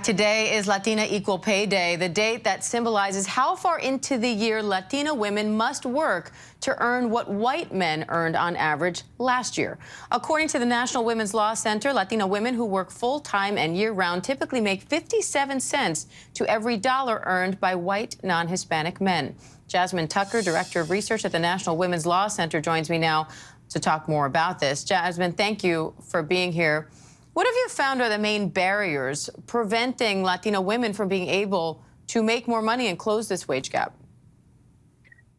Today is Latina Equal Pay Day, the date that symbolizes how far into the year Latina women must work to earn what white men earned on average last year. According to the National Women's Law Center, Latina women who work full-time and year-round typically make 57 cents to every dollar earned by white non-Hispanic men. Jasmine Tucker, Director of Research at the National Women's Law Center, joins me now to talk more about this. Jasmine, thank you for being here. What have you found are the main barriers preventing Latina women from being able to make more money and close this wage gap?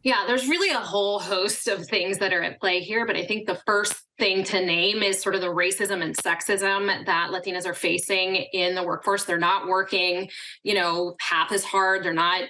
Yeah, there's really a whole host of things that are at play here, but I think the first thing to name is sort of the racism and sexism that Latinas are facing in the workforce. They're not working, half as hard. They're not,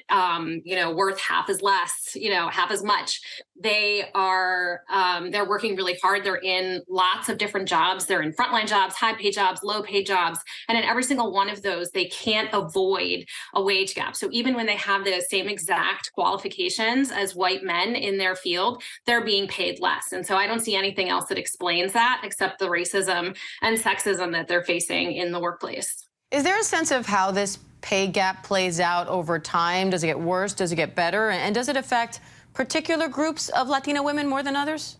worth half as less, half as much. They are, they're working really hard. They're in lots of different jobs. They're in frontline jobs, high paid jobs, low paid jobs. And in every single one of those, they can't avoid a wage gap. So even when they have the same exact qualifications as white men in their field, they're being paid less. And so I don't see anything else that explains that except the racism and sexism that they're facing in the workplace. Is there a sense of how this pay gap plays out over time? Does it get worse? Does it get better? And does it affect particular groups of Latina women more than others?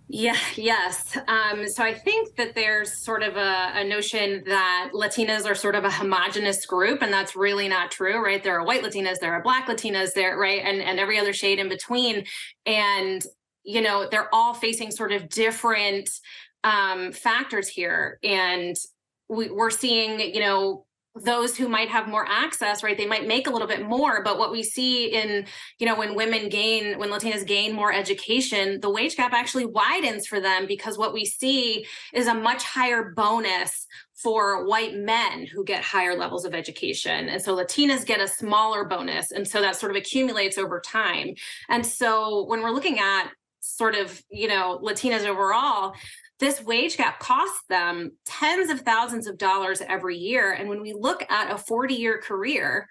Yes. So I think that there's sort of a notion that Latinas are sort of a homogenous group, and that's really not true, right? There are white Latinas, there are Black Latinas, there, right, and every other shade in between, and they're all facing sort of different factors here, and we're seeing, those who might have more access, right? They might make a little bit more, but what we see in, when Latinas gain more education, the wage gap actually widens for them, because what we see is a much higher bonus for white men who get higher levels of education. And so Latinas get a smaller bonus. And so that sort of accumulates over time. And so when we're looking at sort of, Latinas overall, this wage gap costs them tens of thousands of dollars every year. And when we look at a 40-year career,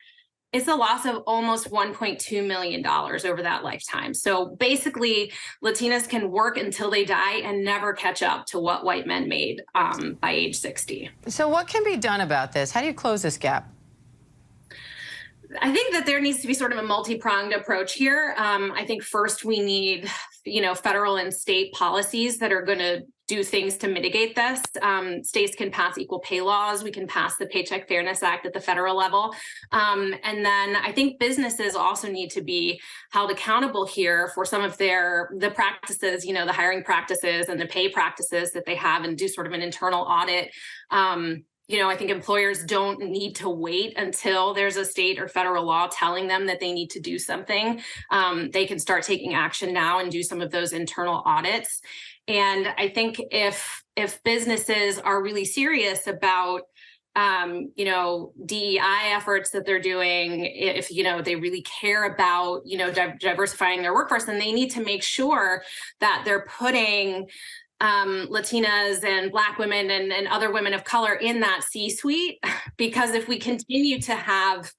it's a loss of almost $1.2 million over that lifetime. So basically, Latinas can work until they die and never catch up to what white men made by age 60. So what can be done about this? How do you close this gap? I think that there needs to be sort of a multi-pronged approach here. I think first we need, federal and state policies that are going to do things to mitigate this. States can pass equal pay laws. We can pass the Paycheck Fairness Act at the federal level. And then I think businesses also need to be held accountable here for some of the practices, the hiring practices and the pay practices that they have, and do sort of an internal audit. I think employers don't need to wait until there's a state or federal law telling them that they need to do something. They can start taking action now and do some of those internal audits. And I think if businesses are really serious about DEI efforts that they're doing, if they really care about diversifying their workforce, then they need to make sure that they're putting Latinas and Black women and other women of color in that C-suite, because if we continue to have,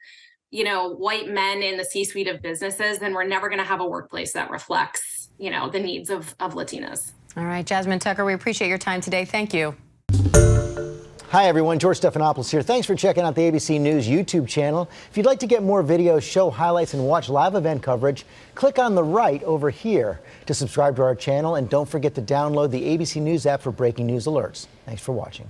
white men in the C-suite of businesses, then we're never going to have a workplace that reflects, the needs of Latinas. All right, Jasmine Tucker, we appreciate your time today. Thank you. Hi, everyone. George Stephanopoulos here. Thanks for checking out the ABC News YouTube channel. If you'd like to get more videos, show highlights, and watch live event coverage, click on the right over here to subscribe to our channel. And don't forget to download the ABC News app for breaking news alerts. Thanks for watching.